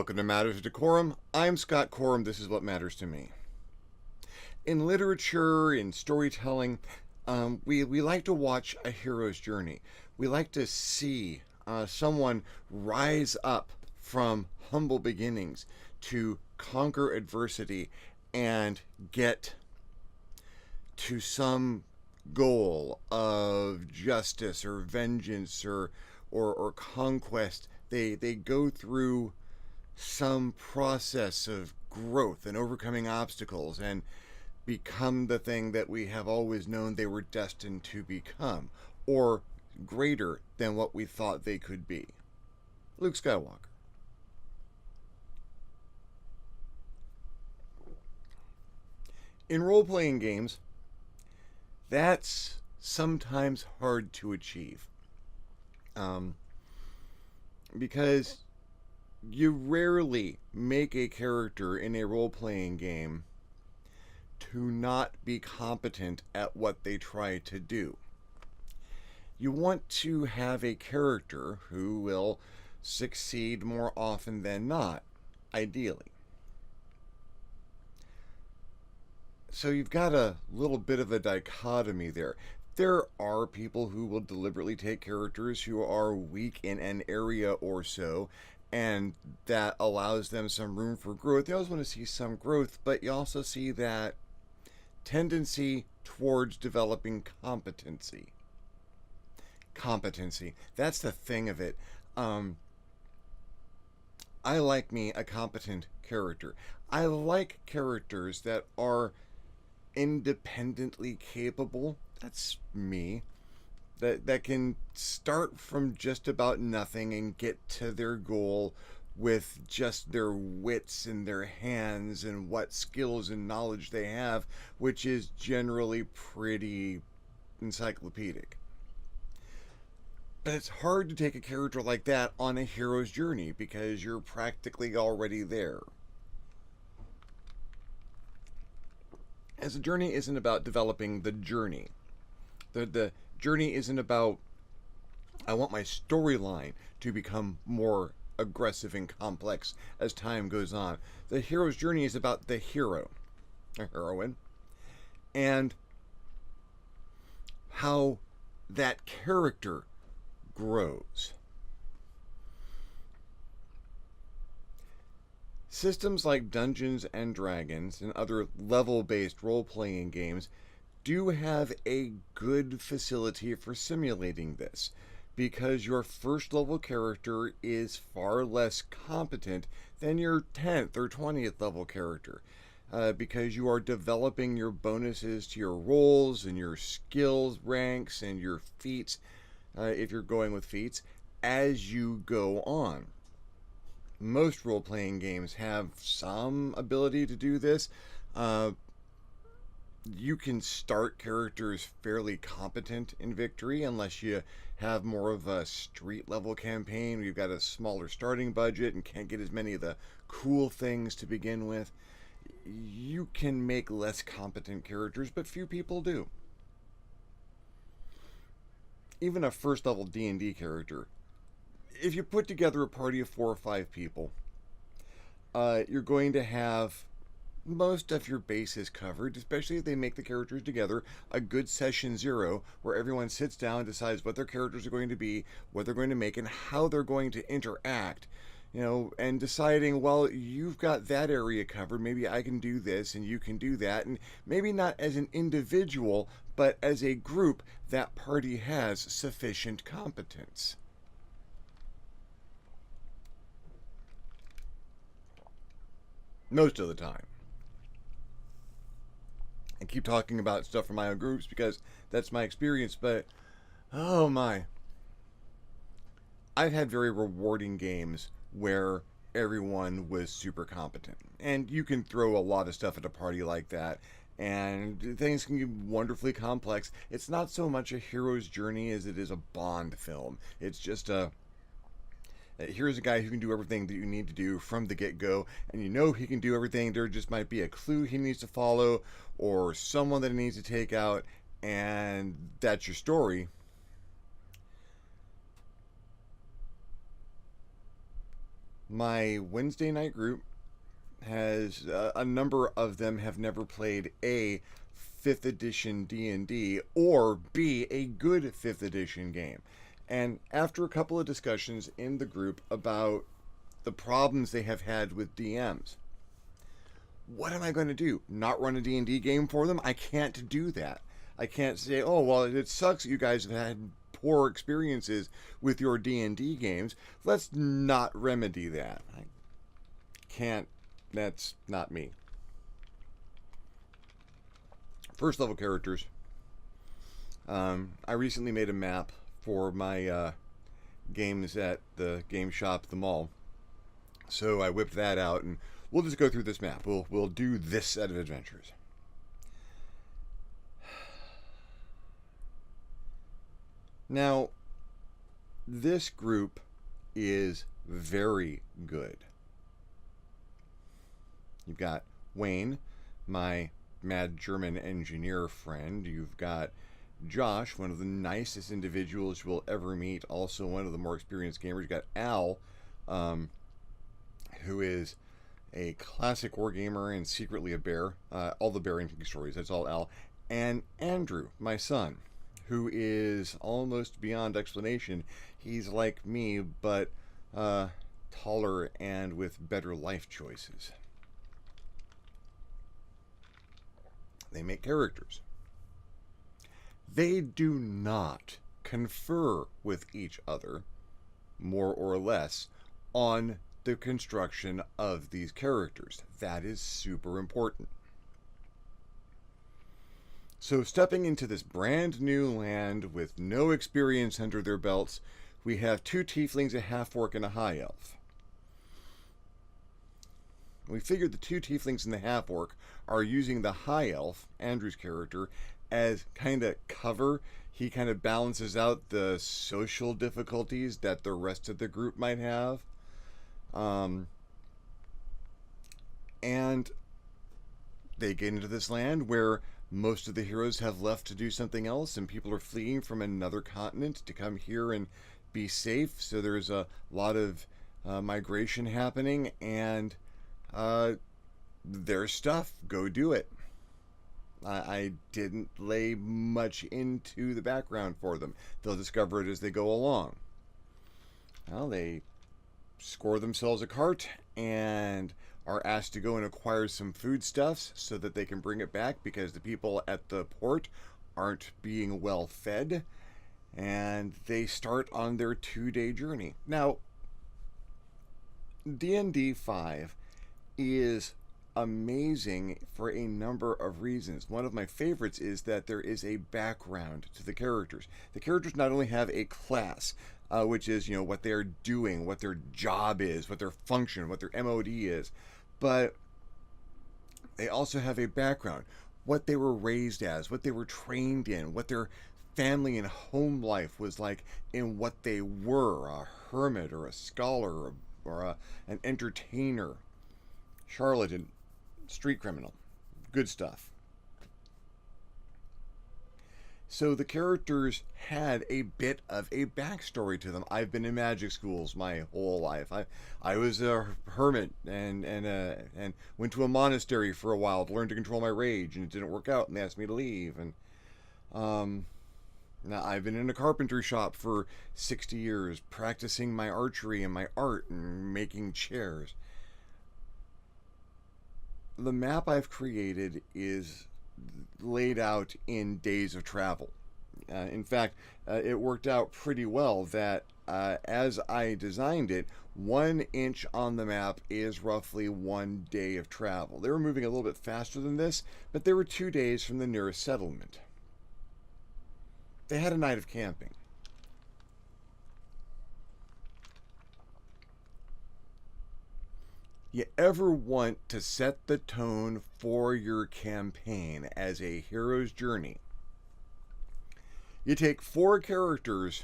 Welcome to Matters of DeCorum. I'm Scott Corum. This is what matters to me. In literature, in storytelling, we like to watch a hero's journey. We like to see someone rise up from humble beginnings to conquer adversity and get to some goal of justice or vengeance or conquest. They go through some process of growth and overcoming obstacles and become the thing that we have always known they were destined to become, or greater than what we thought they could be. Luke Skywalker. In role playing games, that's sometimes hard to achieve. Because you rarely make a character in a role playing game to not be competent at what they try to do. You want to have a character who will succeed more often than not, ideally. So you've got a little bit of a dichotomy there. There are people who will deliberately take characters who are weak in an area or so, and that allows them some room for growth. You always want to see some growth, but you also see that tendency towards developing competency. That's the thing of it. I like me a competent character. I like characters that are independently capable. That's me. That can start from just about nothing and get to their goal with just their wits and their hands and what skills and knowledge they have, which is generally pretty encyclopedic. But it's hard to take a character like that on a hero's journey because you're practically already there. As the journey isn't about developing the journey. The journey isn't about, I want my storyline to become more aggressive and complex as time goes on. The hero's journey is about the hero, a heroine, and how that character grows. Systems like Dungeons and Dragons and other level-based role-playing games do have a good facility for simulating this, because your first level character is far less competent than your 10th or 20th level character, because you are developing your bonuses to your rolls and your skills ranks and your feats, if you're going with feats, as you go on. Most role-playing games have some ability to do this. You can start characters fairly competent in Victory unless you have more of a street level campaign where you've got a smaller starting budget and can't get as many of the cool things to begin with. You can make less competent characters, but few people do. Even a first level D&D character, if you put together a party of 4 or 5 people, you're going to have most of your bases covered, especially if they make the characters together a good session 0 where everyone sits down and decides what their characters are going to be, what they're going to make, and how they're going to interact. And deciding, well, you've got that area covered, maybe I can do this and you can do that, and maybe not as an individual, but as a group, that party has sufficient competence. Most of the time. I keep talking about stuff from my own groups because that's my experience, but oh my. I've had very rewarding games where everyone was super competent. And you can throw a lot of stuff at a party like that, and things can get wonderfully complex. It's not so much a hero's journey as it is a Bond film. It's just here's a guy who can do everything that you need to do from the get-go, and you know he can do everything. There just might be a clue he needs to follow or someone that he needs to take out, and that's your story. My Wednesday night group has a number of them have never played a 5th edition D&D or B a good 5th edition game. And after a couple of discussions in the group about the problems they have had with DMs, what am I going to do? Not run a D&D game for them? I can't do that. I can't say, oh, well, it sucks that you guys have had poor experiences with your D&D games. Let's not remedy that. I can't. That's not me. First level characters. I recently made a map for my games at the game shop at the mall. So I whipped that out, and we'll just go through this map. We'll do this set of adventures. Now, this group is very good. You've got Wayne, my mad German engineer friend. You've got Josh, one of the nicest individuals you will ever meet, also one of the more experienced gamers. You've got Al, who is a classic wargamer and secretly a bear. All the Barrington stories, that's all Al. And Andrew, my son, who is almost beyond explanation. He's like me, but taller and with better life choices. They make characters. They do not confer with each other, more or less, on the construction of these characters. That is super important. So stepping into this brand new land with no experience under their belts, we have 2 tieflings, a half-orc, and a high elf. We figured the 2 tieflings and the half-orc are using the high elf, Andrew's character, as kind of cover. He kind of balances out the social difficulties that the rest of the group might have. And they get into this land where most of the heroes have left to do something else, and people are fleeing from another continent to come here and be safe. So there's a lot of migration happening, and their stuff. Go do it. I didn't lay much into the background for them. They'll discover it as they go along. Well, they score themselves a cart and are asked to go and acquire some foodstuffs so that they can bring it back because the people at the port aren't being well fed. And they start on their 2-day journey. Now, D&D 5 is amazing for a number of reasons. One of my favorites is that there is a background to the characters. The characters not only have a class, which is, you know, what they're doing, what their job is, what their function, what their MOD is, but they also have a background, what they were raised as, what they were trained in, what their family and home life was like, in what they were, a hermit or a scholar or an entertainer, charlatan, street criminal. Good stuff. So the characters had a bit of a backstory to them. I've been in magic schools my whole life. I was a hermit and went to a monastery for a while to learn to control my rage, and it didn't work out, and they asked me to leave. And now I've been in a carpentry shop for 60 years, practicing my archery and my art and making chairs. The map I've created is laid out in days of travel. In fact, it worked out pretty well that as I designed it, 1 inch on the map is roughly 1 day of travel. They were moving a little bit faster than this, but they were 2 days from the nearest settlement. They had a night of camping. You ever want to set the tone for your campaign as a hero's journey? You take 4 characters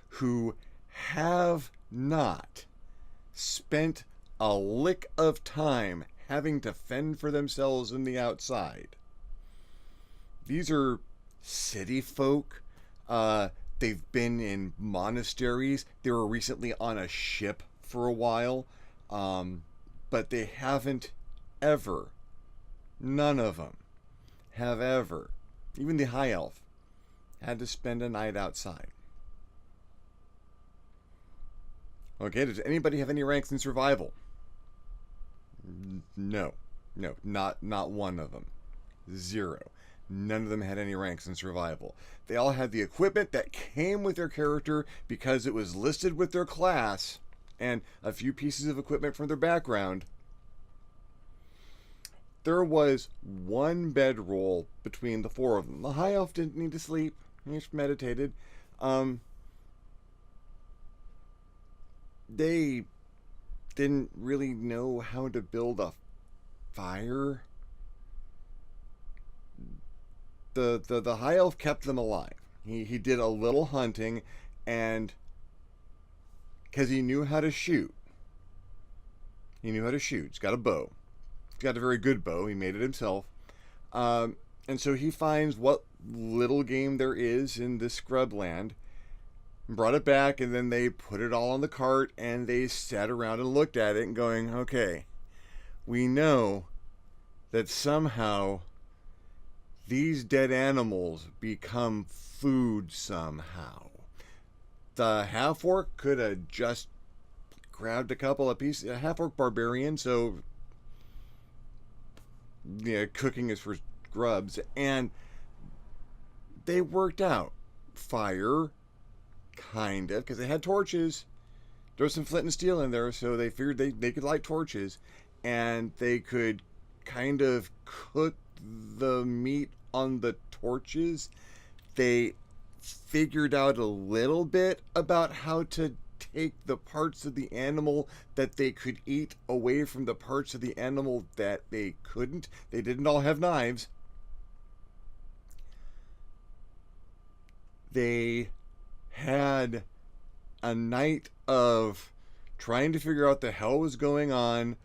who have not spent a lick of time having to fend for themselves in the outside. These are city folk. They've been in monasteries. They were recently on a ship for a while, but they haven't ever, none of them have ever, even the high elf, had to spend a night outside. Okay, does anybody have any ranks in survival? No, not one of them. Zero. None of them had any ranks in survival. They all had the equipment that came with their character because it was listed with their class, and a few pieces of equipment from their background. There was one bedroll between the four of them. The high elf didn't need to sleep. He just meditated. They didn't really know how to build a fire. The high elf kept them alive. He did a little hunting, and because he knew how to shoot. He knew how to shoot. He's got a bow. He's got a very good bow. He made it himself. And so he finds what little game there is in this scrub land, brought it back, and then they put it all on the cart, and they sat around and looked at it and going, okay, we know that somehow these dead animals become food somehow. The half-orc could have just grabbed a couple of pieces. A half-orc barbarian, so yeah, cooking is for grubs. And they worked out fire, kind of, because they had torches. There was some flint and steel in there, so they figured they could light torches, and they could kind of cook the meat on the torches. They figured out a little bit about how to take the parts of the animal that they could eat away from the parts of the animal that they couldn't. They didn't all have knives. They had a night of trying to figure out the hell was going on,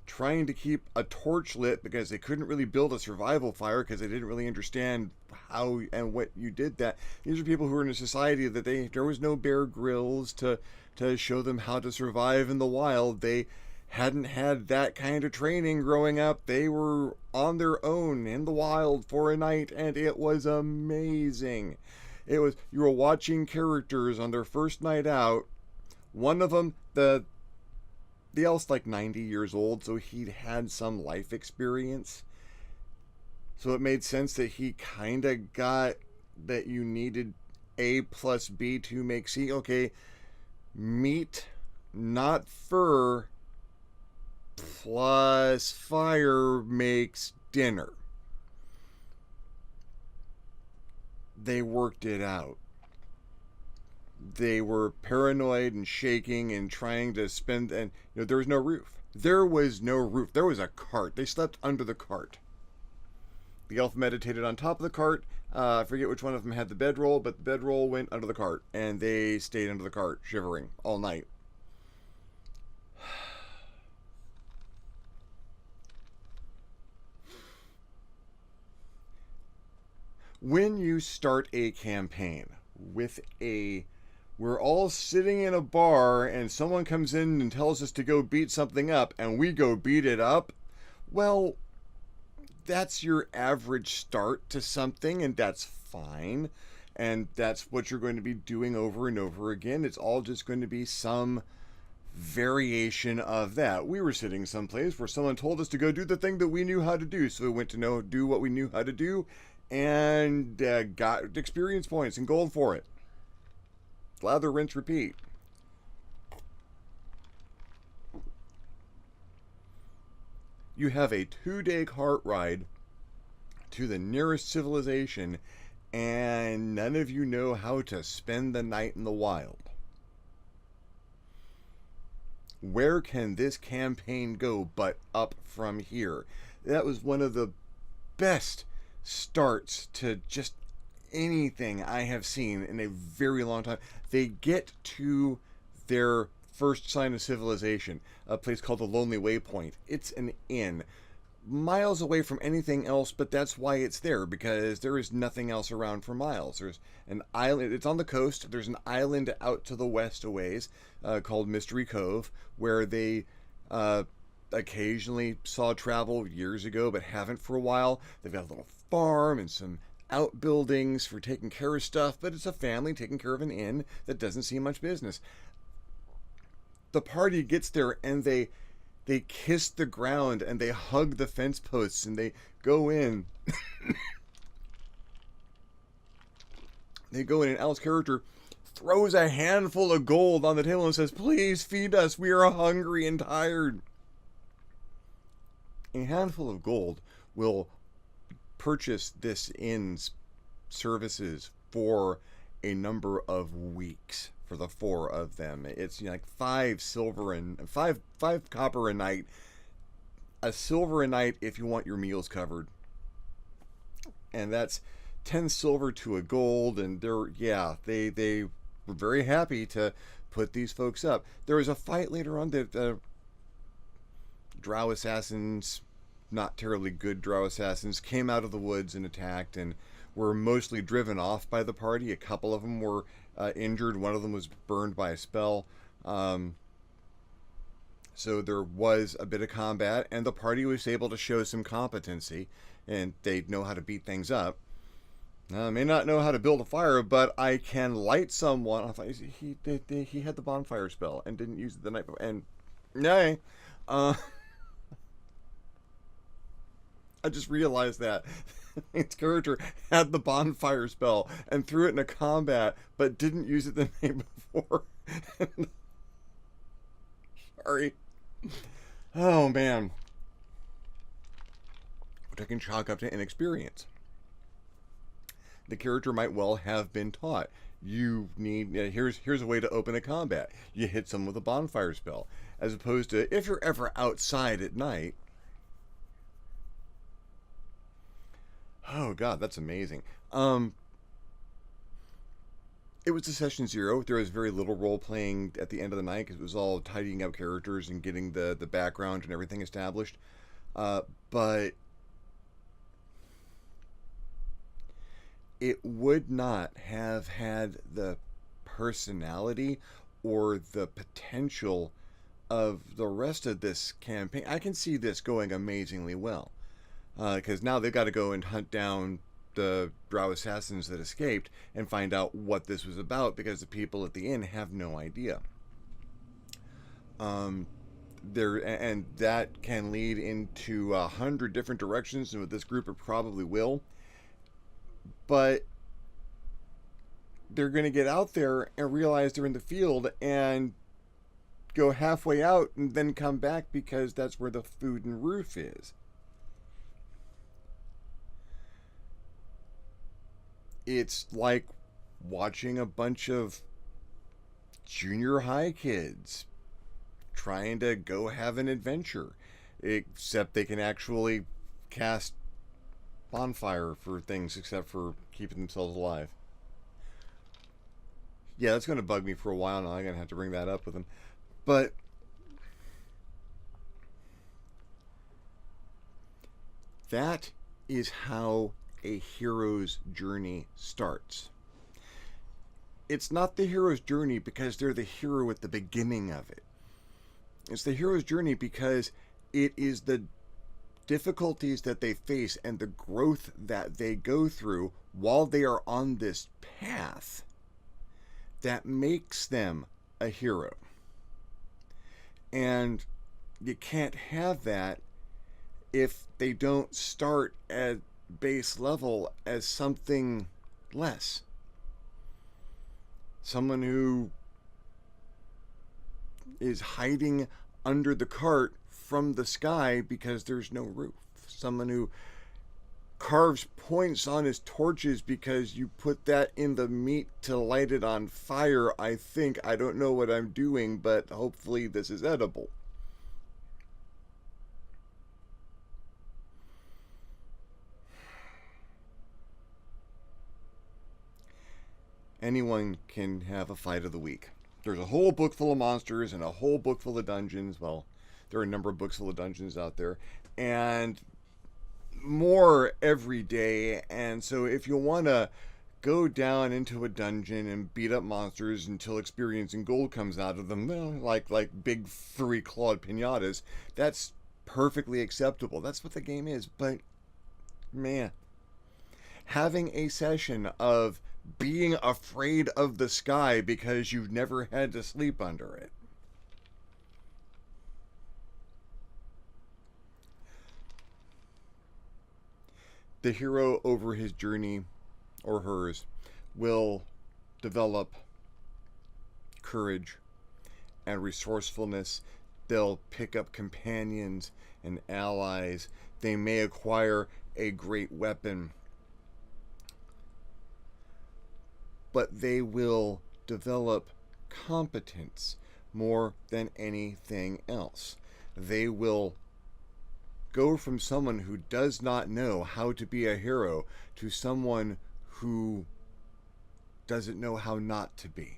trying to keep a torch lit because they couldn't really build a survival fire because they didn't really understand how and what you did that. These are people who were in a society that there was no Bear Grylls to show them how to survive in the wild. They hadn't had that kind of training growing up. They were on their own in the wild for a night, and it was amazing. It was, you were watching characters on their first night out. One of them, the elf's like 90 years old, so he'd had some life experience. So it made sense that he kind of got that you needed A plus B to make C. Okay, meat, not fur, plus fire makes dinner. They worked it out. They were paranoid and shaking and trying to spend, and there was no roof. There was no roof. There was a cart. They slept under the cart. The elf meditated on top of the cart. I forget which one of them had the bedroll, but the bedroll went under the cart, and they stayed under the cart, shivering all night. When you start a campaign with we're all sitting in a bar and someone comes in and tells us to go beat something up and we go beat it up, well, that's your average start to something, and that's fine. And that's what you're going to be doing over and over again. It's all just going to be some variation of that. We were sitting someplace where someone told us to go do the thing that we knew how to do, so we went to do what we knew how to do, and got experience points and gold for it. Lather, rinse, repeat. You have a 2-day cart ride to the nearest civilization, and none of you know how to spend the night in the wild. Where can this campaign go but up from here? That was one of the best starts to just anything I have seen in a very long time. They get to their first sign of civilization, a place called the Lonely Waypoint. It's an inn. miles away from anything else, but that's why it's there, because there is nothing else around for miles. There's an island, it's on the coast. There's an island out to the west a ways called Mystery Cove, where they occasionally saw travel years ago, but haven't for a while. They've got a little farm and some outbuildings for taking care of stuff, but it's a family taking care of an inn that doesn't see much business. The party gets there and they kiss the ground and they hug the fence posts and they go in. They go in and Al's character throws a handful of gold on the table and says, "Please feed us. We are hungry and tired." A handful of gold will purchase this inn's services for a number of weeks for the four of them. It's like 5 silver and five copper a night. A silver a night if you want your meals covered. And that's 10 silver to a gold, and they were very happy to put these folks up. There was a fight later on that drow assassins, not terribly good drow assassins, came out of the woods and attacked and were mostly driven off by the party. A couple of them were injured. One of them was burned by a spell. So there was a bit of combat, and the party was able to show some competency, and they know how to beat things up. I may not know how to build a fire, but I can light someone. I thought he had the bonfire spell and didn't use it the night before. And nay, I just realized that his character had the bonfire spell and threw it in a combat, but didn't use it the night before. Sorry. Oh man, which I can chalk up to inexperience. The character might well have been taught. You need here's a way to open a combat. You hit someone with a bonfire spell, as opposed to if you're ever outside at night. Oh god, that's amazing. It was a session 0. There was very little role playing at the end of the night because it was all tidying up characters and getting the background and everything established. But it would not have had the personality or the potential of the rest of this campaign. I can see this going amazingly well. Because now they've got to go and hunt down the drow assassins that escaped and find out what this was about, because the people at the inn have no idea. And that can lead into 100 different directions, and with this group it probably will. But they're going to get out there and realize they're in the field and go halfway out and then come back because that's where the food and roof is. It's like watching a bunch of junior high kids trying to go have an adventure, except they can actually cast bonfire for things except for keeping themselves alive. Yeah, that's going to bug me for a while now. I'm going to have to bring that up with them. But that is how a hero's journey starts. It's not the hero's journey because they're the hero at the beginning of it. It's the hero's journey because it is the difficulties that they face and the growth that they go through while they are on this path that makes them a hero. And you can't have that if they don't start at base level as something less. Someone who is hiding under the cart from the sky because there's no roof. Someone who carves points on his torches because you put that in the meat to light it on fire. I don't know what I'm doing, but hopefully this is edible. Anyone can have a fight of the week. There's a whole book full of monsters and a whole book full of dungeons. Well, there are a number of books full of dungeons out there. And more every day. And so if you want to go down into a dungeon and beat up monsters until experience and gold comes out of them, well, like big furry clawed pinatas, that's perfectly acceptable. That's what the game is. But man, having a session of being afraid of the sky because you've never had to sleep under it. The hero over his journey, or hers, will develop courage and resourcefulness. They'll pick up companions and allies. They may acquire a great weapon. But they will develop competence more than anything else. They will go from someone who does not know how to be a hero to someone who doesn't know how not to be.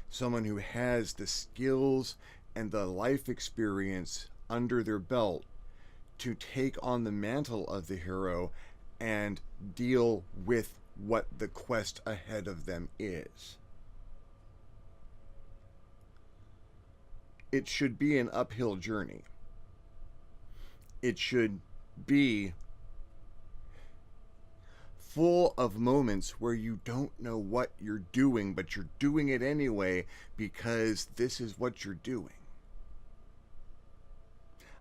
Someone who has the skills and the life experience under their belt to take on the mantle of the hero and deal with what the quest ahead of them is. It should be an uphill journey. It should be full of moments where you don't know what you're doing, but you're doing it anyway because this is what you're doing.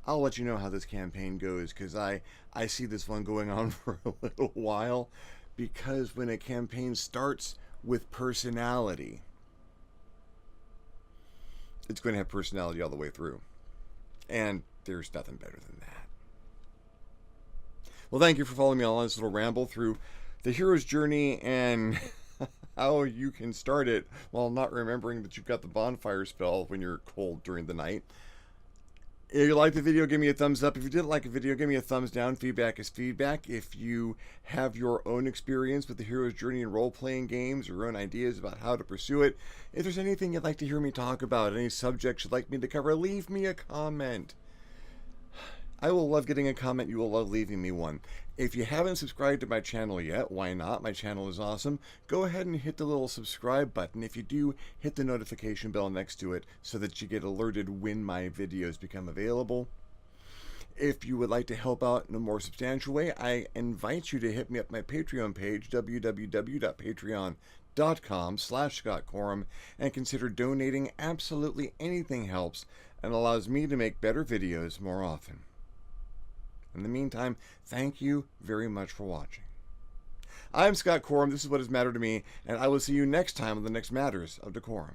I'll let you know how this campaign goes, because I see this one going on for a little while, because when a campaign starts with personality, it's going to have personality all the way through. And there's nothing better than that. Well, thank you for following me on this little ramble through the hero's journey and how you can start it while not remembering that you've got the bonfire spell when you're cold during the night. If you liked the video, give me a thumbs up. If you didn't like a video, give me a thumbs down. Feedback is feedback. If you have your own experience with the hero's journey in role-playing games or your own ideas about how to pursue it, if there's anything you'd like to hear me talk about, any subjects you'd like me to cover, leave me a comment. I will love getting a comment. You will love leaving me one. If you haven't subscribed to my channel yet, why not? My channel is awesome. Go ahead and hit the little subscribe button. If you do, hit the notification bell next to it so that you get alerted when my videos become available. If you would like to help out in a more substantial way, I invite you to hit me up my Patreon page, www.patreon.com/ScottCorum, and consider donating. Absolutely anything helps and allows me to make better videos more often. In the meantime, thank you very much for watching. I'm Scott Corum. This is what has mattered to me, and I will see you next time on the next Matters of DeCorum.